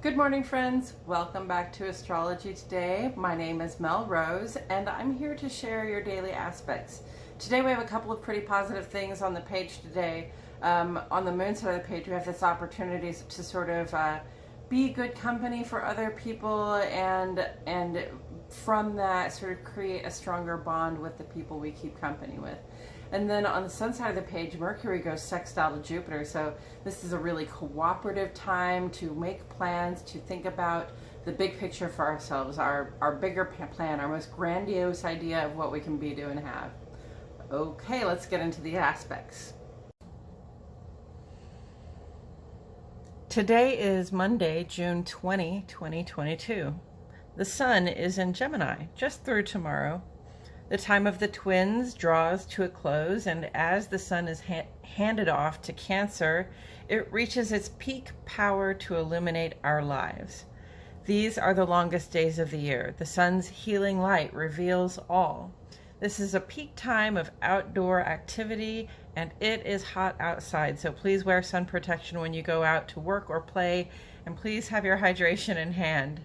Good morning, friends. Welcome back to Astrology today. My name is Mel Rose, and I'm here to share your daily aspects. Today we have a couple of pretty positive things on the page today. On the moon side of the page, we have this opportunity to sort of be good company for other people, and from that sort of create a stronger bond with the people we keep company with. And then on the sun side of the page, Mercury goes sextile to Jupiter. So this is a really cooperative time to make plans, to think about the big picture for ourselves, our bigger plan, our most grandiose idea of what we can be, do, and have. Okay, let's get into the aspects. Today is Monday, June 20, 2022. The sun is in Gemini, just through tomorrow. The time of the twins draws to a close, and as the sun is handed off to Cancer, it reaches its peak power to illuminate our lives. These are the longest days of the year. The sun's healing light reveals all. This is a peak time of outdoor activity, and it is hot outside, so please wear sun protection when you go out to work or play, and please have your hydration in hand.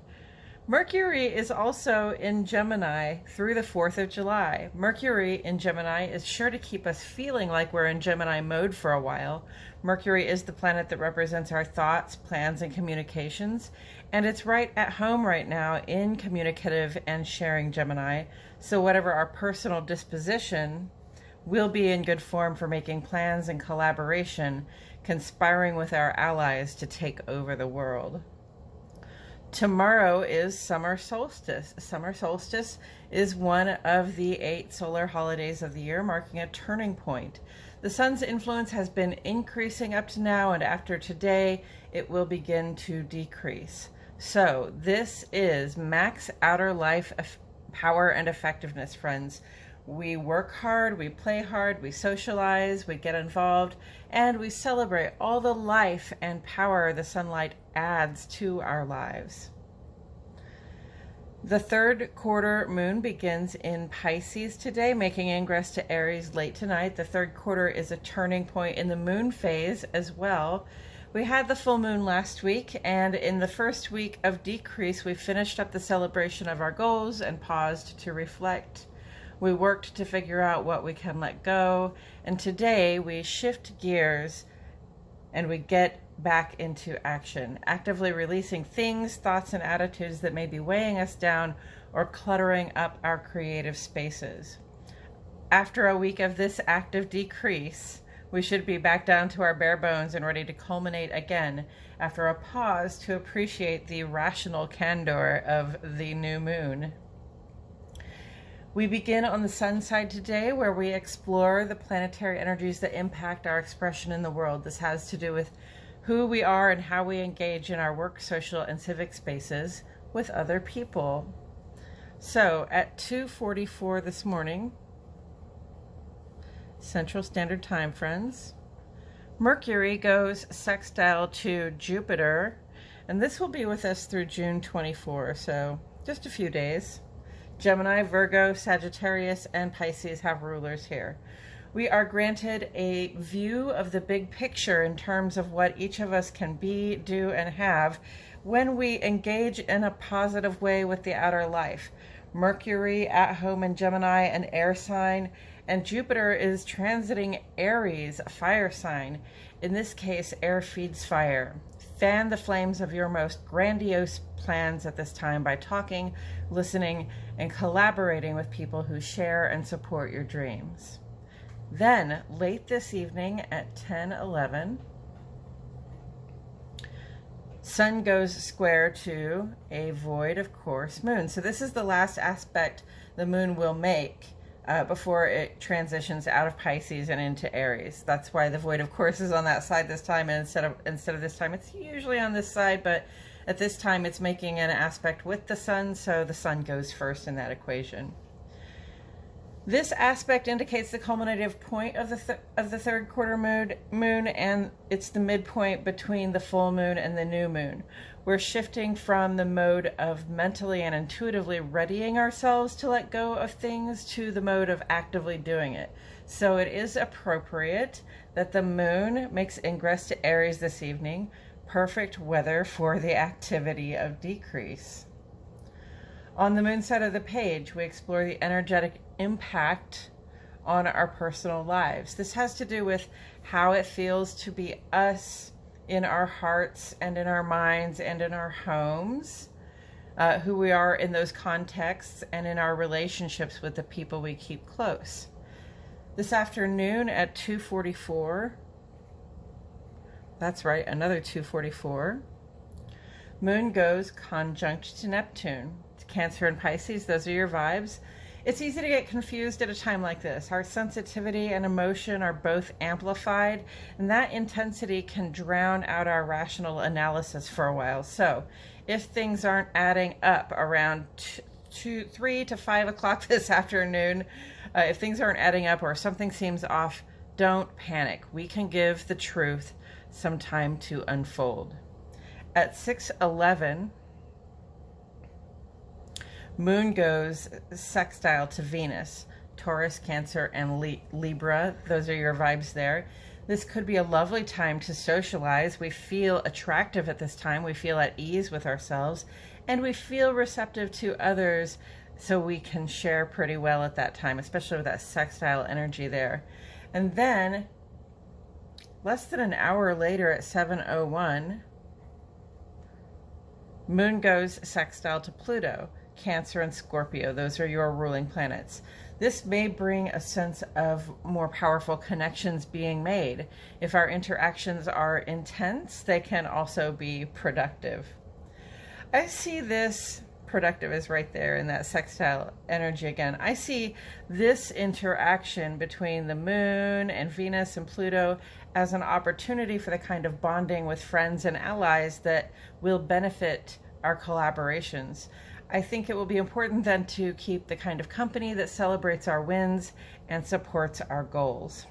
Mercury is also in Gemini through the 4th of July. Mercury in Gemini is sure to keep us feeling like we're in Gemini mode for a while. Mercury is the planet that represents our thoughts, plans, and communications, and it's right at home right now in communicative and sharing Gemini. So whatever our personal disposition, we'll be in good form for making plans and collaboration, conspiring with our allies to take over the world. Tomorrow is summer solstice. Summer solstice is one of the 8 solar holidays of the year, marking a turning point. The sun's influence has been increasing up to now, and after today, it will begin to decrease. So this is max outer life power and effectiveness, friends. We work hard, we play hard, we socialize, we get involved, and we celebrate all the life and power the sunlight adds to our lives. The third quarter moon begins in Pisces today, making ingress to Aries late tonight. The third quarter is a turning point in the moon phase as well. We had the full moon last week, and in the first week of decrease, we finished up the celebration of our goals and paused to reflect. We worked to figure out what we can let go, and today we shift gears and we get back into action, actively releasing things, thoughts, and attitudes that may be weighing us down or cluttering up our creative spaces. After a week of this active decrease, we should be back down to our bare bones and ready to culminate again after a pause to appreciate the rational candor of the new moon. We begin on the sun side today, where we explore the planetary energies that impact our expression in the world. This has to do with who we are and how we engage in our work, social, and civic spaces with other people. So at 2:44 this morning, Central Standard Time, friends, Mercury goes sextile to Jupiter, and this will be with us through June 24, so just a few days. Gemini, Virgo, Sagittarius, and Pisces have rulers here. We are granted a view of the big picture in terms of what each of us can be, do, and have when we engage in a positive way with the outer life. Mercury at home in Gemini, an air sign, and Jupiter is transiting Aries, a fire sign. In this case, air feeds fire. Fan the flames of your most grandiose plans at this time by talking, listening, and collaborating with people who share and support your dreams. Then, late this evening at 10:11, Sun goes square to a void, of course, moon. So this is the last aspect the moon will make before it transitions out of Pisces and into Aries. That's why the void, of course, is on that side this time, and instead of this time, it's usually on this side, but at this time it's making an aspect with the sun, so the sun goes first in that equation. This aspect indicates the culminative point of the third quarter moon, and it's the midpoint between the full moon and the new moon. We're shifting from the mode of mentally and intuitively readying ourselves to let go of things to the mode of actively doing it. So it is appropriate that the moon makes ingress to Aries this evening, Perfect weather for the activity of decrease. On the moon side of the page, we explore the energetic impact on our personal lives. This has to do with how it feels to be us in our hearts and in our minds and in our homes, who we are in those contexts and in our relationships with the people we keep close. This afternoon at 2:44, that's right, another 2:44, Moon goes conjunct to Neptune. It's Cancer and Pisces, those are your vibes. It's easy to get confused at a time like this. Our sensitivity and emotion are both amplified, and that intensity can drown out our rational analysis for a while. So if things aren't adding up around 3 to 5 o'clock this afternoon, if things aren't adding up or something seems off, don't panic. We can give the truth some time to unfold. At 6:11, Moon goes sextile to Venus, Taurus, Cancer, and Libra. Those are your vibes there. This could be a lovely time to socialize. We feel attractive at this time. We feel at ease with ourselves, and we feel receptive to others, so we can share pretty well at that time, especially with that sextile energy there. And then, less than an hour later at 7:01, Moon goes sextile to Pluto, Cancer and Scorpio. Those are your ruling planets. This may bring a sense of more powerful connections being made. If our interactions are intense, they can also be productive. I see this, productive is right there in that sextile energy again. I see this interaction between the Moon and Venus and Pluto as an opportunity for the kind of bonding with friends and allies that will benefit our collaborations. I think it will be important then to keep the kind of company that celebrates our wins and supports our goals.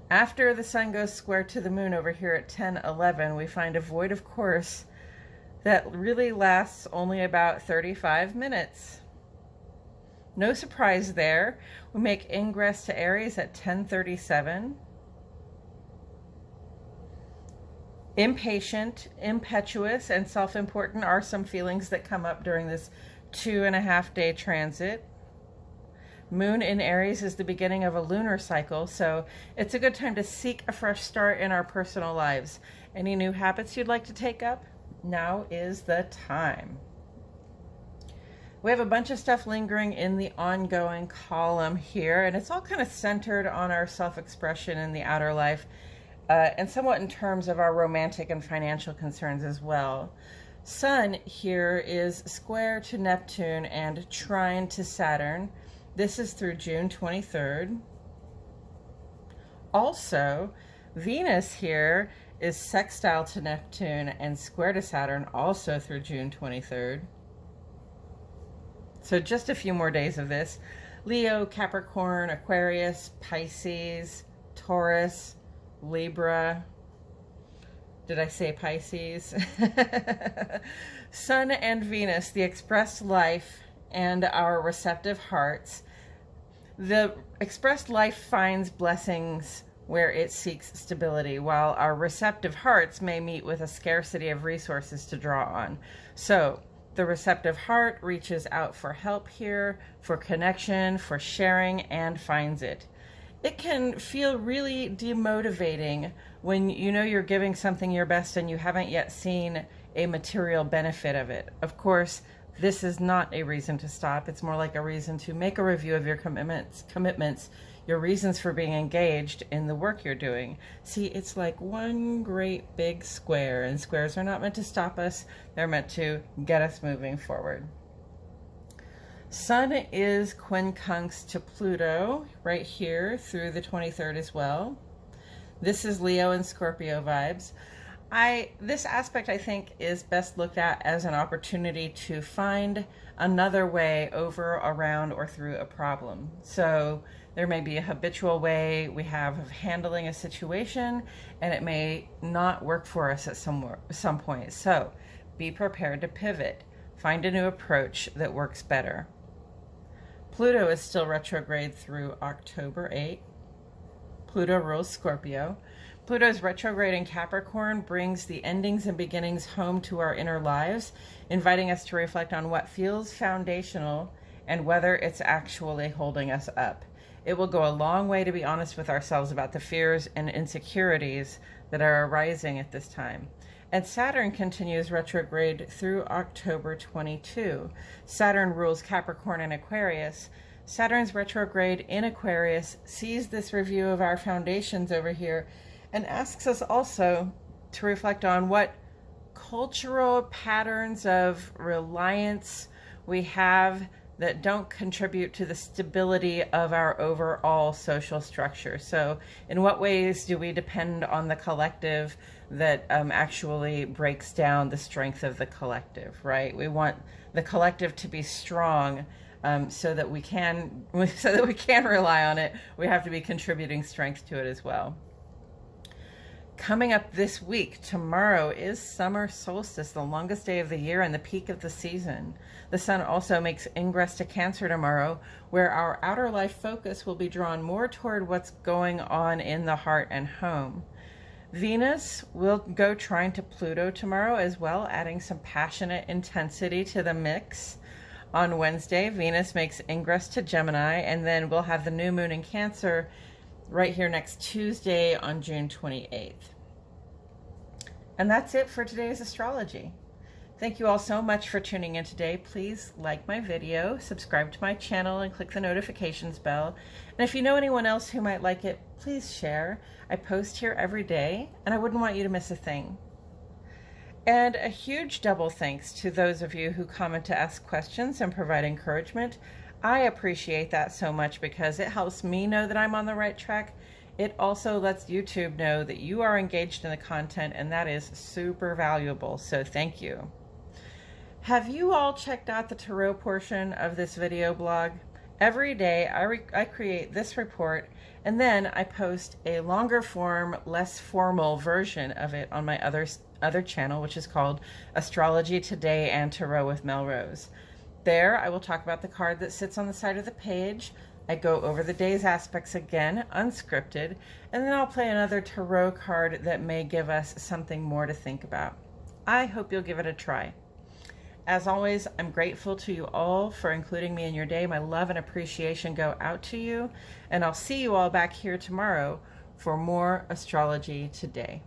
After the sun goes square to the moon over here at 10:11, we find a void of course that really lasts only about 35 minutes. No surprise there. We make ingress to Aries at 10:37. Impatient, impetuous, and self-important are some feelings that come up during this 2.5-day transit. Moon in Aries is the beginning of a lunar cycle, so it's a good time to seek a fresh start in our personal lives. Any new habits you'd like to take up? Now is the time. We have a bunch of stuff lingering in the ongoing column here, and it's all kind of centered on our self-expression in the outer life. And somewhat in terms of our romantic and financial concerns as well. Sun here is square to Neptune and trine to Saturn. This is through June 23rd. Also, Venus here is sextile to Neptune and square to Saturn, also through June 23rd. So just a few more days of this. Leo, Capricorn, Aquarius, Pisces, Taurus, Libra. Did I say Pisces? Sun and Venus, the expressed life and our receptive hearts. The expressed life finds blessings where it seeks stability, while our receptive hearts may meet with a scarcity of resources to draw on. So the receptive heart reaches out for help here, for connection, for sharing, and finds it. It can feel really demotivating when you know you're giving something your best and you haven't yet seen a material benefit of it. Of course, this is not a reason to stop. It's more like a reason to make a review of your commitments, your reasons for being engaged in the work you're doing. See, it's like one great big square, and squares are not meant to stop us. They're meant to get us moving forward. Sun is quincunx to Pluto right here through the 23rd as well. This is Leo and Scorpio vibes. This aspect, I think, is best looked at as an opportunity to find another way over, around, or through a problem. So there may be a habitual way we have of handling a situation, and it may not work for us at some point. So be prepared to pivot. Find a new approach that works better. Pluto is still retrograde through October 8. Pluto rules Scorpio. Pluto's retrograde in Capricorn brings the endings and beginnings home to our inner lives, inviting us to reflect on what feels foundational and whether it's actually holding us up. It will go a long way to be honest with ourselves about the fears and insecurities that are arising at this time. And Saturn continues retrograde through October 22. Saturn rules Capricorn and Aquarius. Saturn's retrograde in Aquarius sees this review of our foundations over here and asks us also to reflect on what cultural patterns of reliance we have that don't contribute to the stability of our overall social structure. So in what ways do we depend on the collective that actually breaks down the strength of the collective, right? We want the collective to be strong so that we can rely on it. We have to be contributing strength to it as well. Coming up this week, tomorrow is summer solstice, the longest day of the year and the peak of the season. The sun also makes ingress to Cancer tomorrow, where our outer life focus will be drawn more toward what's going on in the heart and home. Venus will go trine to Pluto tomorrow as well, adding some passionate intensity to the mix. On Wednesday, Venus makes ingress to Gemini, and then we'll have the new moon in Cancer right here next Tuesday on June 28th. And that's it for today's astrology. Thank you all so much for tuning in today. Please like my video, subscribe to my channel, and click the notifications bell. And if you know anyone else who might like it, please share. I post here every day, and I wouldn't want you to miss a thing. And a huge double thanks to those of you who comment to ask questions and provide encouragement. I appreciate that so much because it helps me know that I'm on the right track. It also lets YouTube know that you are engaged in the content, and that is super valuable, so thank you. Have you all checked out the tarot portion of this video blog? Every day I create this report, and then I post a longer form, less formal version of it on my other channel, which is called Astrology Today and Tarot with Melrose. There, I will talk about the card that sits on the side of the page. I go over the day's aspects again, unscripted, and then I'll play another tarot card that may give us something more to think about. I hope you'll give it a try. As always, I'm grateful to you all for including me in your day. My love and appreciation go out to you, and I'll see you all back here tomorrow for more Astrology Today.